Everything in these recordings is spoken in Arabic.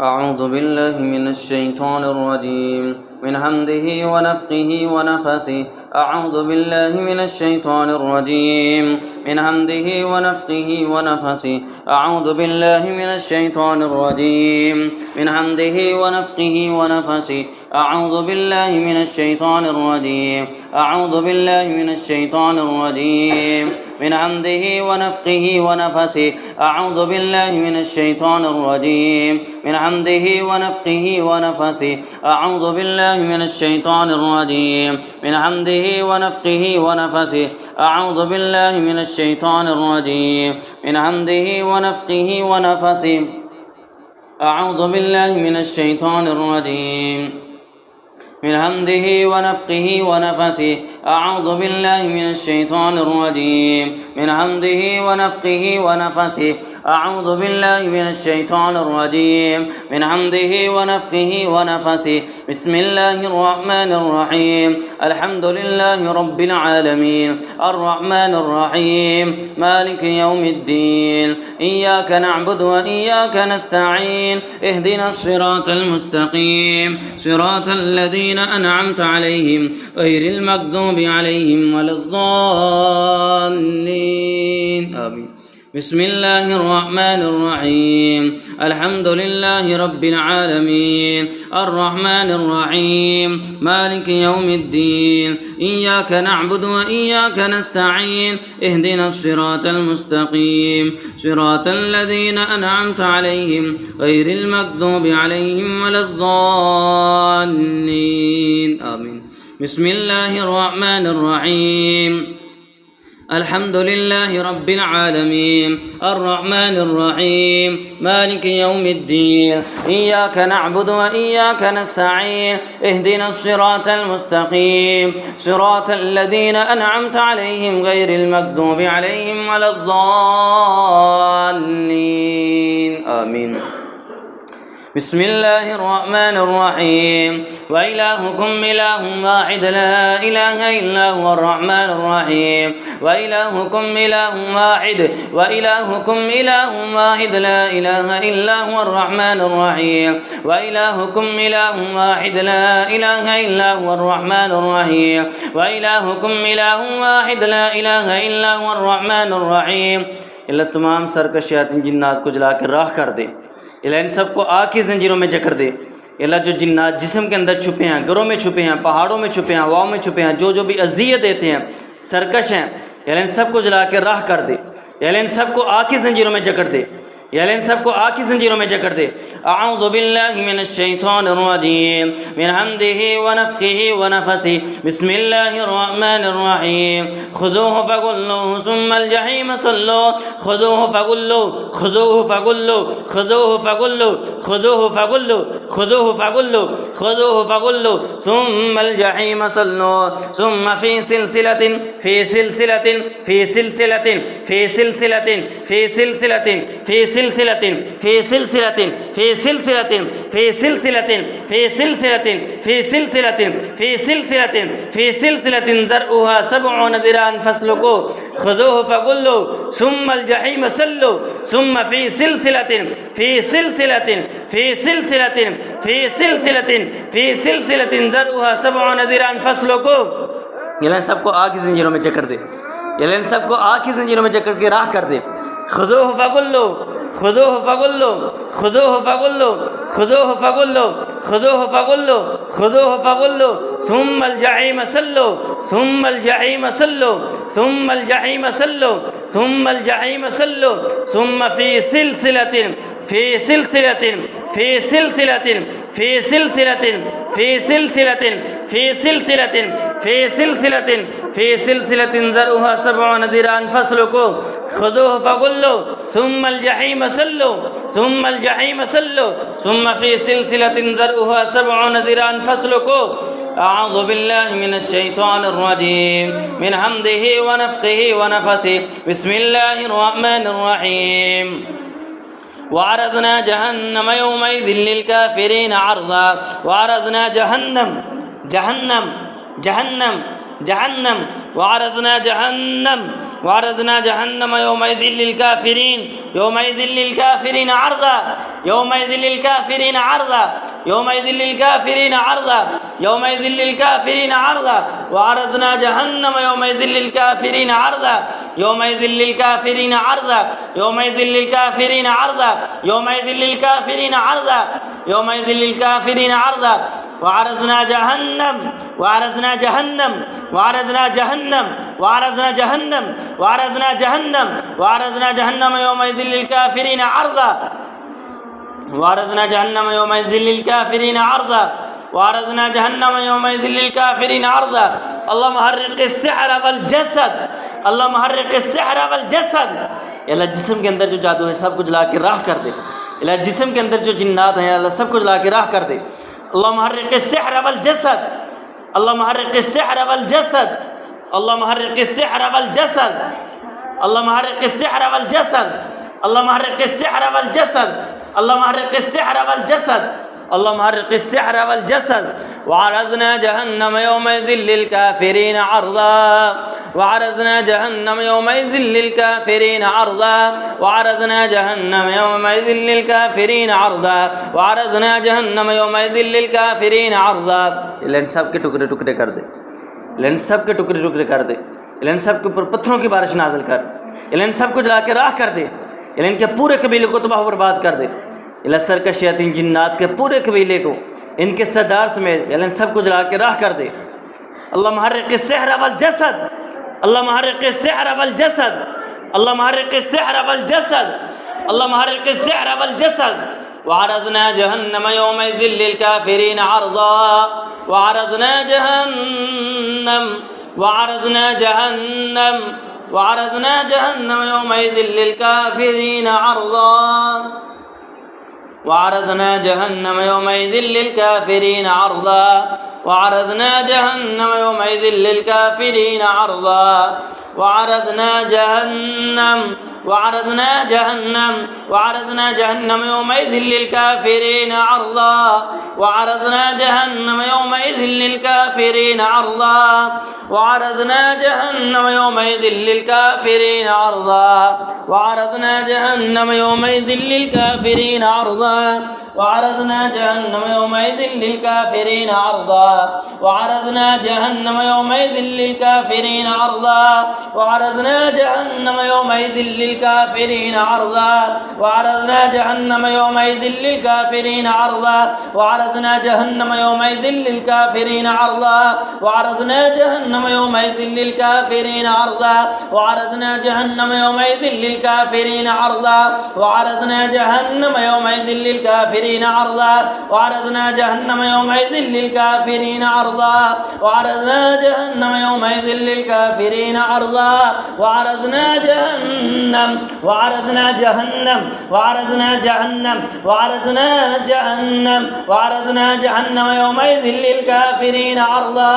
أعوذ بالله من الشيطان الرجيم من همزه ونفخه ونفسه. أعوذ بالله من الشيطان الرجيم من همزه ونفخه ونفسه. أعوذ بالله من الشيطان الرجيم من همزه ونفخه ونفسه. أعوذ بالله من الشيطان الرجيم. أعوذ بالله من الشيطان الرجيم من همزه ونفخه ونفسه. أعوذ بالله من الشيطان الرجيم من همزه ونفخه ونفسه. أعوذ بالله من الشيطان الرجيم من همزه ونفخه ونفسه. أعوذ بالله من الشيطان الرجيم من همزه ونفخه ونفسه. أعوذ بالله من الشيطان الرجيم من همزه ونفخه ونفسه. أعوذ بالله من الشيطان الرجيم من همزه ونفخه ونفسه. أعوذ بالله من الشيطان الرجيم من همزه ونفخه ونفسه. بسم الله الرحمن الرحيم. الحمد لله رب العالمين الرحمن الرحيم مالك يوم الدين. إياك نعبد وإياك نستعين. اهدنا الصراط المستقيم صراط الذين أنعمت عليهم غير المغضوب عليهم ولا الضالين آمين. بسم الله الرحمن الرحيم. الحمد لله رب العالمين الرحمن الرحيم مالك يوم الدين. إياك نعبد وإياك نستعين. اهدنا الصراط المستقيم صراط الذين أنعمت عليهم غير المغضوب عليهم ولا الضالين آمين. بسم الله الرحمن الرحيم. الحمد لله رب العالمين الرحمن الرحيم مالك يوم الدين. إياك نعبد وإياك نستعين. اهدنا الصراط المستقيم صراط الذين أنعمت عليهم غير المغضوب عليهم ولا الضالين آمين. بسم الله الرحمن الرحيم. وإلهكم إله واحد لا إله إلا هو الرحمن الرحيم. وإلهكم إله واحد وإلهكم إله واحد لا إله إلا هو الرحمن الرحيم. وإلهكم إله واحد لا إله إلا هو الرحمن الرحيم. وإلهكم إله واحد لا إله إلا هو الرحمن الرحيم. اللہ تمام سرکش شیاطین جنات کو جلا کر راہ کر دے. اللہ ان سب کو آگ کی زنجیروں میں جکڑ دے. اللہ جو جنات جسم کے اندر چھپے ہیں، گھروں میں چھپے ہیں، پہاڑوں میں چھپے ہیں، ہواؤں میں چھپے ہیں، جو بھی اذیت دیتے ہیں، سرکش ہیں، اللہ ان سب کو جلا کے راہ کر دے. اللہ ان سب کو آگ کی زنجیروں میں جکڑ دے. یا ان سب کو آگ کی زنجیروں میں جکڑ دے. اعوذ باللہ من الشیطان الرجیم من حمده ونفخه ونفثه. بسم اللہ الرحمن الرحیم. خذوه فغلوه ثم الجحیم صلوه. خذوه فغلوه خذوه فغلوه خذوه فغلوه خذوه فغلوه خذوه فغلوه خذوه فغلوه ثم الجحیم صلوه. ثم في سلسلة في سلسلة في سلسلة في سلسلة في سلسلة في سلسلة في سلسلة في سلسلة في سلسلة في سلسلة في سلسلة في سلسلة في سلسلة ذرعها 70 ذراعا فاسلكوه. خذوه فغلوه ثم الجحيم صلوه. ثم في سلسلة في سلسلة في سلسلة في سلسلة في سلسلة ذرعها 70 ذراعا فاسلكوه. یہ سب کو آگ کی زنجیروں میں جکڑ دے. یہ سب کو آگ کی زنجیروں میں جکڑ کے راہ کر دے. خذوه فغلوه خذوه فغلوه خذوه فغلوه خذوه فغلوه خذوه فغلوه خذوه فغلوه ثم الجحيم صلوه. ثم الجحيم صلوه. ثم الجحيم صلوه. ثم الجحيم صلوه. ثم في سلسلة في سلسلة في سلسلة في سلسلة في سلسلة في سلسلة في سلسلة في سلسلة ذرعها 70 ذراعا فاسلكوه. خذوه فغلوه ثم الجحيم صلوه. ثم الجحيم صلوه. ثم في سلسلة ذرعها 70 ذراعا فاسلكوه. أعوذ بالله من الشيطان الرجيم من حمده ونفخه ونفثه. بسم الله الرحمن الرحيم. وعرضنا جهنم يومئذ للكافرين عرضا. وعرضنا جهنم جهنم جهنم जहन्नम वअरदना जहन्नम वअरदना जहन्नम यौमइज़िन लिलकाफिरीन यौमइज़िन लिलकाफिरीन अर्ज़ा यौमइज़िन लिलकाफिरीन अर्ज़ा यौमइज़िन लिलकाफिरीन अर्ज़ा यौमइज़िन लिलकाफिरीन अर्ज़ा वअरदना जहन्नम यौमइज़िन लिलकाफिरीन अर्ज़ा यौमइज़िन लिलकाफिरीन अर्ज़ा यौमइज़िन लिलकाफिरीन अर्ज़ा यौमइज़िन लिलकाफिरीन अर्ज़ा यौमइज़िन लिलकाफिरीन अर्ज़ा वअरदना जहन्नम वअरदना जहन्नम वअरदना जहन्नम वअरदना जहन्नम वअरदना जहन्नम वअरदना जहन्नम यौमइज़िन लिलकाफिरीन अर्ज़ा वअरदना जहन्नम यौमइज़िन लिलकाफिरीन अर्ज़ा वअरदना जहन्नम यौमइज़िन लिलकाफिरीन अर्ज़ा। अल्लाहुम्मा हर्रिक़िस सिहर वल जसद अल्लाहुम्मा हर्रिक़िस सिहर वल जसद। अल्लाह जिस्म के अंदर जो जादू है सब कुछ ला के राह कर दे। अल्लाह जिस्म के अंदर जो जिन्नात हैं अल्लाह सब कुछ ला के राह कर दे। अल्लाहुम्मा हर्रिक़िस सिहर वल जसद अल्लाहुम्मा हर्रिक़िस सिहर वल जसद अल्लाहुम्मा हर्रिक़िस सिहर वल जसद अल्लाहुम्मा हर्रिक़िस सिहर वल जसद अल्लाहुम्मा हर्रिक़िस सिहर वल जसद अल्लाहुम्मा हर्रिक़िस सिहर वल जसद अल्लाहुम्मा हर्रिक़िस सिहर वल जसद वअरदना जहन्नम यौमइज़िन लिलकाफिरीन अर्ज़ा वअरदना जहन्नम यौमइज़िन लिलकाफिरीन अर्ज़ा वअरदना जहन्नम यौमइज़िन लिलकाफिरीन अर्ज़ा वअरदना जहन्नम यौमइज़िन लिलकाफिरीन अर्ज़ा। इन सब के टुकड़े टुकड़े कर दे इन सब के टुकड़े टुकड़े कर दे इन सब के ऊपर पत्थरों की बारिश नाज़िल कर इन सब को जला के राह कर दे इनके पूरे कबीले को तबाह बर्बाद कर दे। इला सरकश शयातीन जिन्नात के पूरे कबीले को इनके सरदार समेत इन सब को जला के राह कर दे। अल्लाहुम्मा हर्रिक़िस सिहर वल जसद अल्लाहुम्मा हर्रिक़िस सिहर वल जसद अल्लाहुम्मा हर्रिक़िस सिहर वल जसद अल्लाहुम्मा हर्रिक़िस सिहर वल जसद वअरदना जहन्नम यौमइज़िन लिलकाफिरीन अर्ज़ा वअरदना जहन्नम वअरदना जहन्नम वअरदना जहन्नम यौमइज़िन लिलकाफिरीन अर्ज़ा वअरदना जहन्नम यौमइज़िन लिलकाफिरीन अर्ज़ा वअरदना जहन्नम यौमइज़िन लिलकाफिरीन अर्ज़ा वअरदना जहन्नम वअरदना जहन्नम वअरदना जहन्नम यौमइज़िन लिलकाफिरीन अर्ज़ा वअरदना जहन्नम यौमइज़िन लिलकाफिरीन अर्ज़ा वअरदना जहन्नम यौमइज़िन लिलकाफिरीन अर्ज़ा वअरदना जहन्नम यौमइज़िन लिलकाफिरीन अर्ज़ा वअरदना जहन्नम यौमइज़िन लिलकाफिरीन अर्ज़ा वअरदना जहन्नम यौमइज़िन लिलकाफिरीन अर्ज़ा वअरदना जहन्नम यौमइज़िन लिलकाफिरीन अर्ज़ा वअरदना जहन्नम यौमइज़िन लिलकाफिरीन अर्ज़ा वअरदना जहन्नम यौमइज़िन लिलकाफिरीन अर्ज़ा वअरदना जहन्नम यौमइज़िन लिलकाफिरीन अर्ज़ा वअरदना जहन्नम यौमइज़िन लिलकाफिरीन अर्ज़ा वअरदना जहन्नम यौमइज़िन लिलकाफिरीन अर्ज़ा वअरदना जहन्नम यौमइज़िन लिलकाफिरीन अर्ज़ा वअरदना जहन्नम यौमइज़िन लिलकाफिरीन अर्ज़ा वअरदना जहन्नम वअरदना जहन्नम वअरदना जहन्नम वअरदना जहन्नम वअरदना जहन्नम यौमइज़िन लिलकाफिरीन अर्ज़ा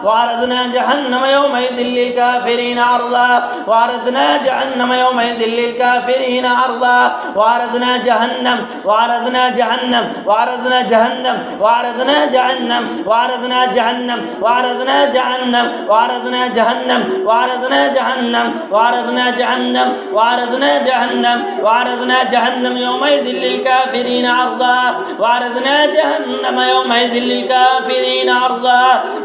वअरदना जहन्नम यौमइज़िन लिलकाफिरीन अर्ज़ा वअरदना जहन्नम यौमइज़िन लिलकाफिरीन अर्ज़ा वअरदना जहन्नम वअरदना जहन्नम वअरदना जहन्नम वअरदना जहन्नम वअरदना जहन्नम वअरदना जहन्नम वअरदना जहन्नम वअरदना जहन्नम वअरदना जहन्नम वअरदना जहन्नम वअरदना जहन्नम यौमइज़िन लिलकाफिरीन अर्ज़ा वअरदना जहन्नम यौमइज़िन लिलकाफिरीन अर्ज़ा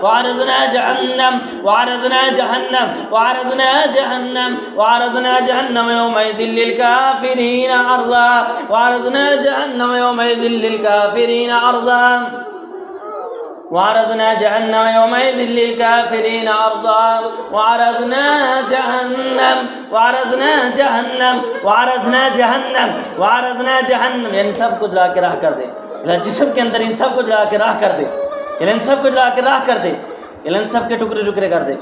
वअरदना जहन्नम वअरदना जहन्नम वअरदना जहन्नम वअरदना जहन्नम यौमइज़िन लिलकाफिरीन अर्ज़ा वअरदना जहन्नम यौमइज़िन लिलकाफिरीन अर्ज़ा वअरदना जहन्नम यौमइज़िन लिलकाफिरीन अर्ज़ा वअरदना जहन्नम वअरदना जहन्नम वअरदना जहन्नम वअरदना जहन्नम। इन सब को जला के राह कर दे जिस्म के अंदर इन सब को जला के राह कर दे इन सब को जला के राह कर दे इन सब के टुकड़े टुकड़े कर दे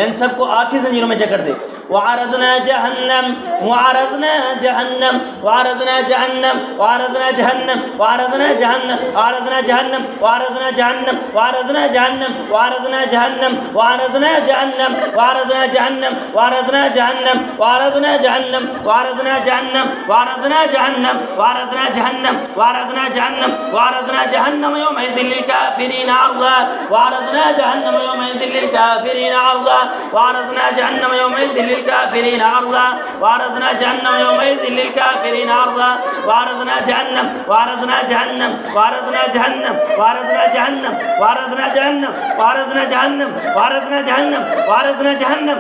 इन सब को आखिरी जंजीरों में जकड़ दे وعرضنا جهنم وعرضنا جهنم وعرضنا جهنم وعرضنا جهنم وعرضنا جهنم وعرضنا جهنم وعرضنا جهنم وعرضنا جهنم وعرضنا جهنم وعرضنا جهنم وعرضنا جهنم وعرضنا جهنم وعرضنا جهنم وعرضنا جهنم وعرضنا جهنم وعرضنا جهنم وعرضنا جهنم وعرضنا جهنم يومئذ للكافرين عرضا وعرضنا جهنم يومئذ للكافرين عرضا وعرضنا جهنم يومئذ للكافرين عرضا وعرضنا جهنم يومئذ للكافرين عرضا وعرضنا جهنم وعرضنا جهنم وعرضنا جهنم وعرضنا جهنم وعرضنا جهنم وعرضنا جهنم وعرضنا جهنم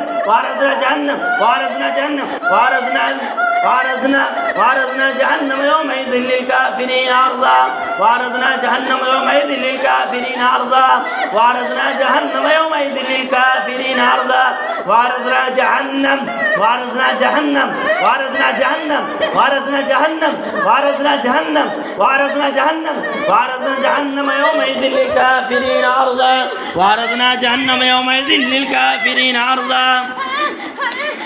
وعرضنا جهنم وعرضنا جهنم وعرضنا جهنم وعرضنا جهنم يومئذ للكافرين عرضا وعرضنا جهنم يومئذ للكافرين عرضا وعرضنا جهنم يومئذ للكافرين عرضا وعرضنا جهنم وعرضنا جهنم وعرضنا جهنم وعرضنا جهنم وعرضنا جهنم وعرضنا جهنم وعرضنا جهنم يومئذ للكافرين عرضا وعرضنا جهنم يومئذ للكافرين عرضا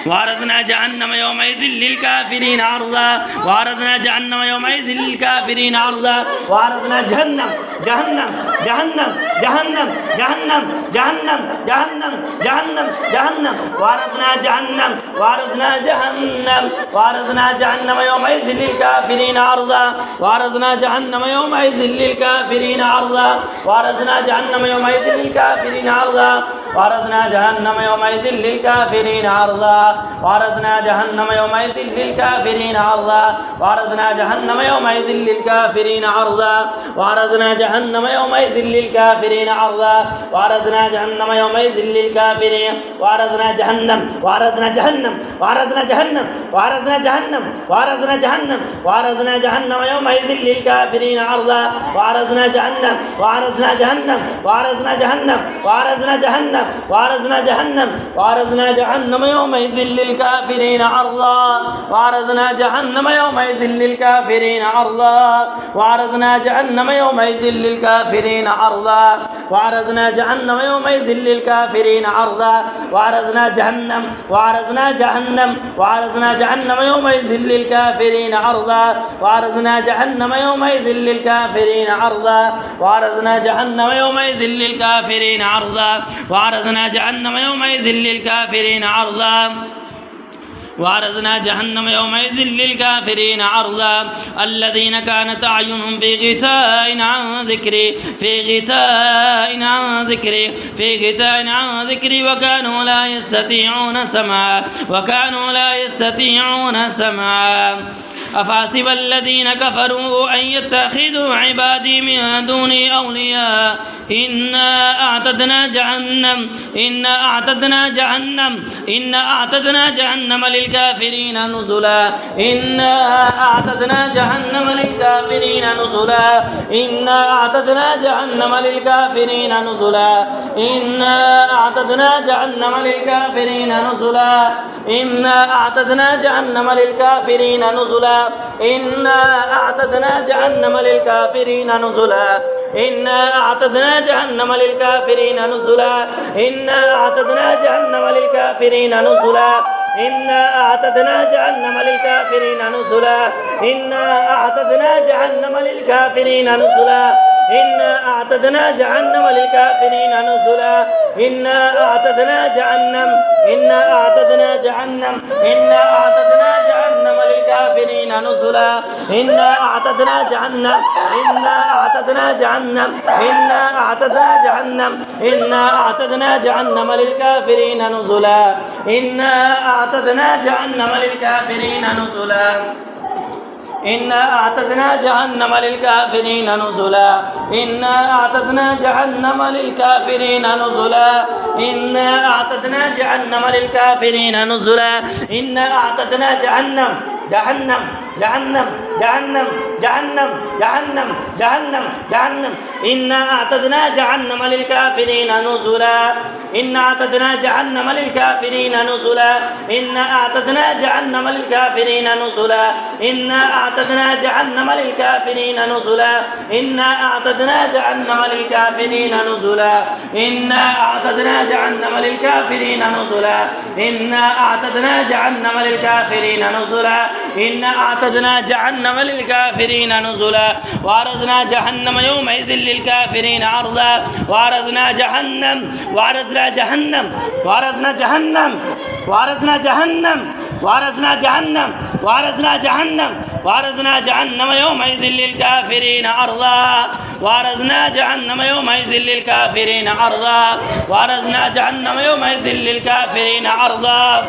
وعرضنا جهنم يومئذ للكافرين عرضا وعرضنا جهنم يومئذ للكافرين عرضا وعرضنا جهنم جهنم جهنم جهنم جهنم جهنم جهنم جهنم جهنم وعرضنا جهنم وعرضنا جهنم وعرضنا جهنم يومئذ للكافرين عرضا وعرضنا جهنم يومئذ للكافرين عرضا وعرضنا جهنم يومئذ للكافرين عرضا وعرضنا جهنم يومئذ للكافرين عرضا وعرضنا جهنم يومئذ للكافرين عرضا وعرضنا جهنم يومئذ للكافرين عرضا وعرضنا جهنم يومئذ للكافرين عرضا وعرضنا جهنم يومئذ للكافرين وعرضنا جهنم وعرضنا جهنم وعرضنا جهنم وعرضنا جهنم وعرضنا جهنم وعرضنا جهنم يومئذ للكافرين عرضا وعرضنا جهنم وعرضنا جهنم وعرضنا جهنم وعرضنا جهنم وعرضنا جهنم وعرضنا جهنم يومئذ للكافرين عرضا وعرضنا جهنم يومئذ للكافرين عرضا وعرضنا جهنم يومئذ للكافرين عرضا وعرضنا جهنم يومئذ للكافرين عرضا وعرضنا جهنم وعرضنا جهنم وعرضنا جهنم يومئذ للكافرين عرضا وعرضنا جهنم يومئذ للكافرين عرضا وعرضنا جهنم يومئذ للكافرين عرضا وعرضنا جهنم يومئذ للكافرين عرضا وعرضنا جهنم يومئذ للكافرين عرضا الذين كانت أعينهم في غطاء عن ذكري في غطاء عن ذكري في غطاء عن ذكري وكانوا لا يستطيعون سمعا وكانوا لا يستطيعون سمعا أفحسب الذين كفروا أن يتخذوا عبادي من دوني أولياء إنا أعتدنا جهنم للكافرين نزلا إنا أعتدنا جهنم للكافرين نزلا إنا أعتدنا جهنم للكافرين نزلا إنا أعتدنا جهنم للكافرين نزلا إنا أعتدنا جهنم للكافرين نزلا إنا أعتدنا جهنم للكافرين نزلا إنا أعتدنا جهنم للكافرين نزلا إنا أعتدنا جهنم للكافرين نزلا إنا أعتدنا جهنم للكافرين نزلا إنا أعتدنا جهنم للكافرين نزلا إنا أعتدنا جهنم للكافرين نزلا إنا أعتدنا جهنم إنا أعتدنا جهنم إنا أعتدنا جهنم للكافرين نزلا إنا أعتدنا جهنم إنا أعتدنا جهنم إنا أعتدنا جهنم إنا أعتدنا جهنم للكافرين نزلا إنا أعتدنا جهنم للكافرين نزلا إنا أعتدنا جهنم للكافرين نزلا إنا أعتدنا جهنم للكافرين نزلا إنا أعتدنا جهنم للكافرين نزلا إنا أعتدنا جهنم جهنم جهنم جهنم جهنم جهنم جهنم جهنم إنا أعتدنا جهنم للكافرين نزلا إنا أعتدنا جهنم للكافرين نزلا إنا أعتدنا جهنم للكافرين نزلا إنا أعتدنا جهنم للكافرين نزلا إنا أعتدنا جهنم للكافرين نزلا إنا أعتدنا جهنم للكافرين نزلا إنا أعتدنا جهنم للكافرين نزلا إنا أعتدنا جهنم للكافرين نزلا وعرضنا جهنم يومئذ للكافرين عرضا وعرضنا جهنم وعرضنا جهنم وعرضنا جهنم وعرضنا جهنم وعرضنا جهنم وعرضنا جهنم وعرضنا جهنم يومئذ للكافرين عرضا وعرضنا جهنم يومئذ للكافرين عرضا وعرضنا جهنم يومئذ للكافرين عرضا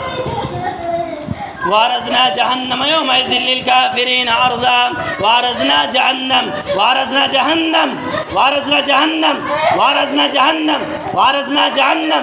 وعرضنا جهنم يومئذ للكافرين عرضا وعرضنا جهنم وعرضنا جهنم وعرضنا جهنم وعرضنا جهنم وعرضنا جهنم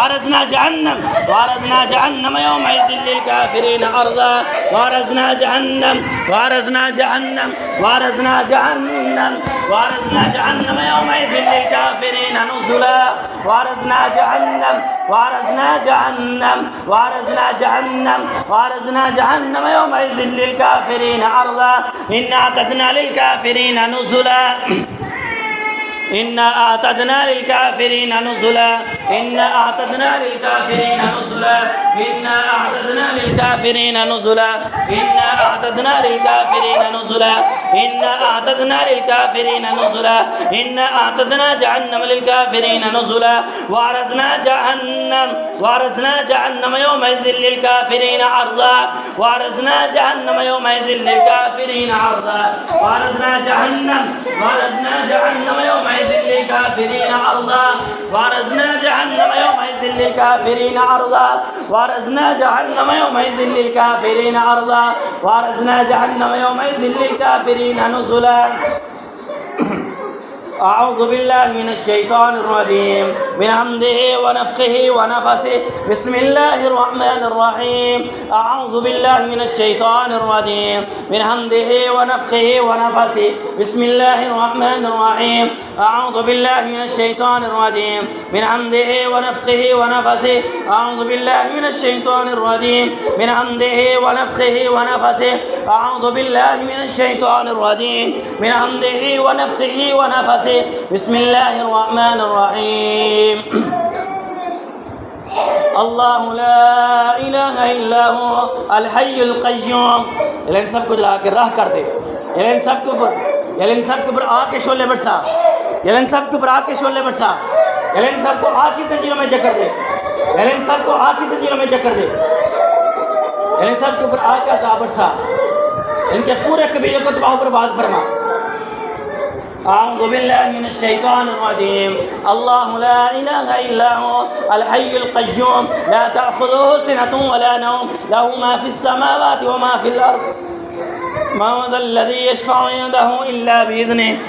وعرضنا جهنم وعرضنا جهنم يومئذ للكافرين عرضا وعرضنا جهنم وعرضنا جهنم وعرضنا جهنم وعرضنا جهنم يومئذ للكافرين نزلا وعرضنا جهنم وعرضنا جهنم وعرضنا جهنم وعرضنا جهنم يومئذ للكافرين عرضا إنا أعتدنا للكافرين نزلا إنا أعتدنا للكافرين نزلا إنا أعتدنا للكافرين نزلا إنا أعتدنا للكافرين نزلا إنا أعتدنا للكافرين نزلا إنا أعتدنا للكافرين نزلا إنا أعتدنا جهنم للكافرين نزلا وعرضنا جهنم وعرضنا جهنم يومئذ للكافرين عرضا وعرضنا جهنم يومئذ للكافرين عرضا وعرضنا جهنم وعرضنا جهنم يومئذ للكافرين عرضا وعرضنا جهنم يومئذ للكافرين عرضا وعرضنا جهنم يومئذ للكافرين عرضا وعرضنا جهنم يومئذ للكافرين نزلا أعوذ بالله من الشيطان الرجيم من حمده ونفخه ونفسه بسم الله الرحمن الرحيم أعوذ بالله من الشيطان الرجيم من حمده ونفخه ونفسه بسم الله الرحمن الرحيم أعوذ بالله من الشيطان الرجيم من حمده ونفخه ونفسه أعوذ بالله من الشيطان الرجيم من حمده ونفخه ونفسه أعوذ بالله من الشيطان الرجيم من حمده ونفخه ونفسه بسم الله الرحمن الرحيم الله لا إله إلا هو الحي القيوم इन सबको जला के राह कर दे इन सबके ऊपर आग के शोले बरसा इन सबके ऊपर आग के शोले बरसा इन सबको आग की जंजीरों में जकड़ दे इन सबको आग की जंजीरों में जकड़ दे इन सबके ऊपर आग का अज़ाब बरसा इनके पूरे कबीले को तबाह बर्बाद फरमा أعوذ بالله من الشيطان الرجيم الله لا إله إلا هو الحي القيوم لا تأخذه سنة ولا نوم له ما في السماوات وما في الأرض من ذا الذي يشفع عنده إلا بإذنه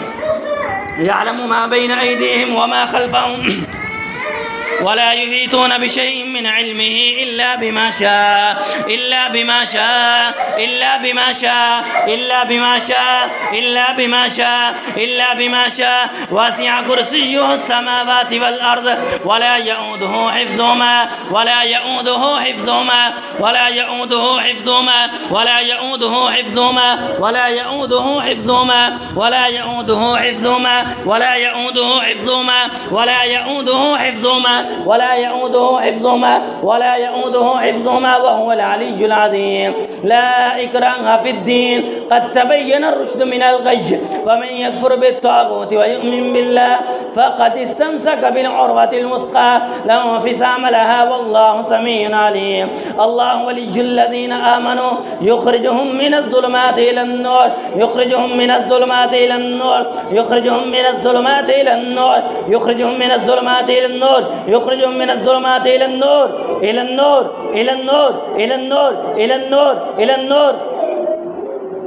يعلم ما بين أيديهم وما خلفهم ولا يحيطون بشيء من علمه إلا بما شاء إلا بما شاء إلا بما شاء إلا بما شاء إلا بما شاء إلا بما شاء وسع كرسيه السماوات والأرض ولا يؤوده حفظهما ولا يؤوده حفظهما ولا يؤوده حفظهما ولا يؤوده حفظهما ولا يؤوده حفظهما ولا يؤوده حفظهما ولا يؤوده حفظهما ولا يؤوده حفظهما ولا يؤوده حفظهما ولا يؤوده حفظهما وهو العلي العظيم لا إكراه في الدين قد تبين الرشد من الغي ومن يكفر بالطاغوت ويؤمن بالله فقد استمسك بالعروة الوثقى لا انفصام لها والله سميع عليم الله ولي الذين آمنوا يخرجهم من الظلمات إلى النور يخرجهم من الظلمات إلى النور يخرجهم من الظلمات إلى النور يخرجهم من الظلمات إلى النور يخرجهم من الظلمات إلى النور إلى النور إلى النور إلى النور إلى النور إلى النور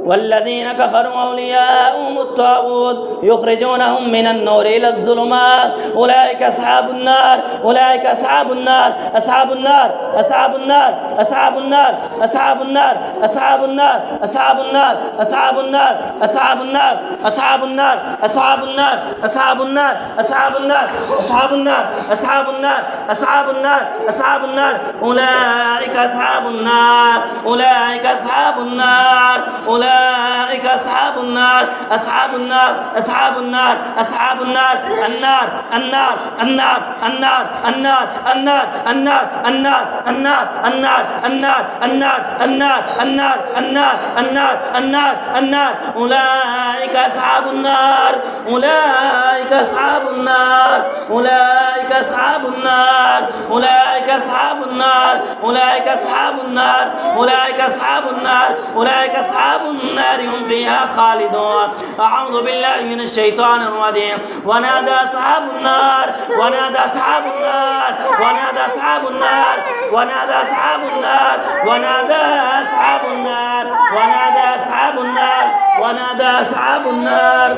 والذين كفروا أولياؤهم الطاغوت يخرجونهم من النور إلى الظلمات أولئك أصحاب النار أولئك أصحاب النار أصحاب النار أصحاب النار أصحاب النار أصحاب النار أصحاب النار أصحاب النار أصحاب النار أصحاب النار أصحاب النار أصحاب النار أصحاب النار أصحاب النار أصحاب النار أصحاب النار أصحاب النار أصحاب النار أولئك أصحاب النار أولئك أصحاب النار أولئك أصحاب النار أصحاب النار أصحاب النار أصحاب النار النار النار النار النار النار النار النار النار النار النار النار النار النار النار النار النار النار النار أولئك أصحاب النار أولئك أصحاب النار أولئك أصحاب النار أولئك أصحاب النار أولئك أصحاب النار أولئك أصحاب النار أولئك أصحاب النار هم فيها خالدون. أعوذ بالله من الشيطان الرجيم. ونادى أصحاب النار ونادى أصحاب النار ونادى أصحاب النار ونادى أصحاب النار ونادى أصحاب النار ونادى أصحاب النار ونادى أصحاب النار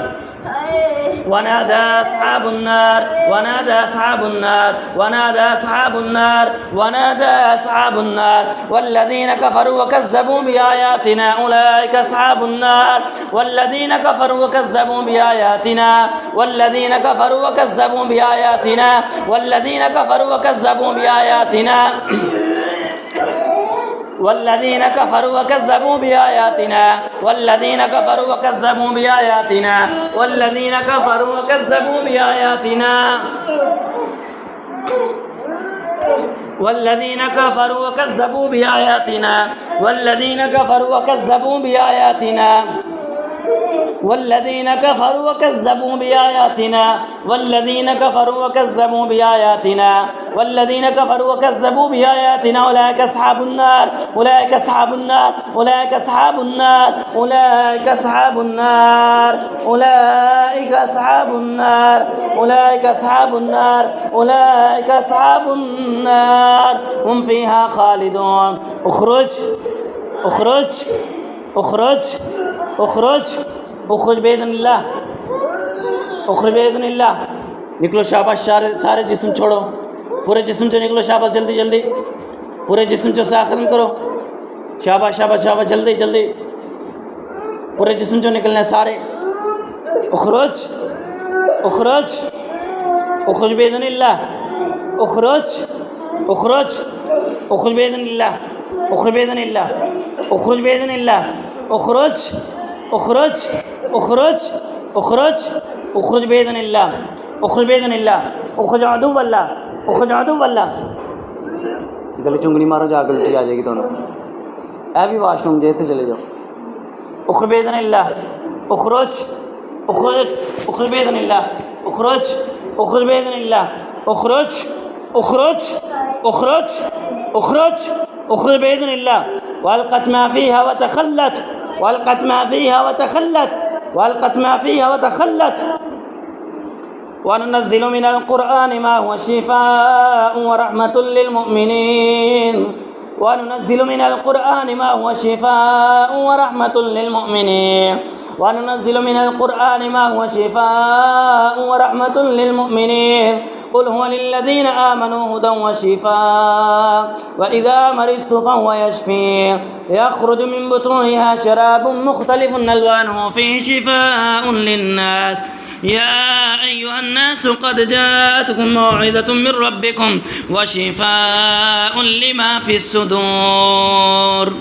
ونادى أصحاب النار ونادى أصحاب النار ونادى أصحاب النار ونادى أصحاب النار والذين كفروا وكذبوا بآياتنا أولئك أصحاب النار والذين كفروا وكذبوا بآياتنا والذين كفروا وكذبوا بآياتنا والذين كفروا وكذبوا بآياتنا والذين كفروا وكذبوا بآياتنا والذين كفروا وكذبوا بآياتنا والذين كفروا وكذبوا بآياتنا والذين كفروا وكذبوا بآياتنا والذين كفروا وكذبوا بآياتنا والذين كفروا وكذبوا بآياتنا والذين كفروا وكذبوا بآياتنا والذين كفروا وكذبوا بآياتنا أولئك أصحاب النار أولئك أصحاب النار أولئك أصحاب النار أولئك أصحاب النار أولئك أصحاب النار أولئك أصحاب النار أولئك أصحاب النار هم فيها خالدون. اخرج اخرج اخرج اخرج اخرج بإذن الله اخرج بإذن الله. निकलो शाबाश सारे जिस्म छोड़ो पूरे जिस्म से निकलो शाबाश जल्दी जल्दी पूरे जिस्म से साख खत्म करो शाबाश शाबाश शाबाश जल्दी जल्दी पूरे जिस्म से निकलने सारे. उखरुज उखरुज उखरुज बेइज़्न अल्लाह उखरुज उखरुज उखरुज बेइज़्न अल्लाह उखरुज बेइज़्न अल्लाह उखरुज बेइज़्न अल्लाह उखरुज उखरुज उखरुज उखरुज उखरुज बेइज़्न अल्लाह उखरुज बेइज़्न अल्लाह उखरुज अदू अल्लाह उखरुज अदू अल्लाह. गले चुंगली मारो जाकर उल्टी आ जाएगी दोनों. भी वाशरूम जेते चले जाओ. उखरुज बेइज़्न अल्लाह उखरुज उखरुज उखरुज बेइज़्न अल्लाह उखरुज उखरुज बेइज़्न अल्लाह उखरुज उखरुज उखरुज उखरुज उखरुज बेइज़्न अल्लाह. वअल्क़त मा फ़ीहा वतख़ल्लत वअल्क़त मा फ़ीहा वतख़ल्लत वअल्क़त मा फ़ीहा वतख़ल्लत. वनुनज़्ज़िलु मिनल क़ुरआनि मा हुवा शिफ़ाअun व रहमतुल लिल मुमिनीन وننزل من القرآن ما هو شفاء ورحمة للمؤمنين وننزل من القرآن ما هو شفاء ورحمة للمؤمنين قل هو للذين آمنوا هدى وشفاء وإذا مرضت فهو يشفين يخرج من بطونها شراب مختلف ألوانه فيه شفاء للناس يا أيها الناس قد جاءتكم موعظة من ربكم وشفاء لما في الصدور.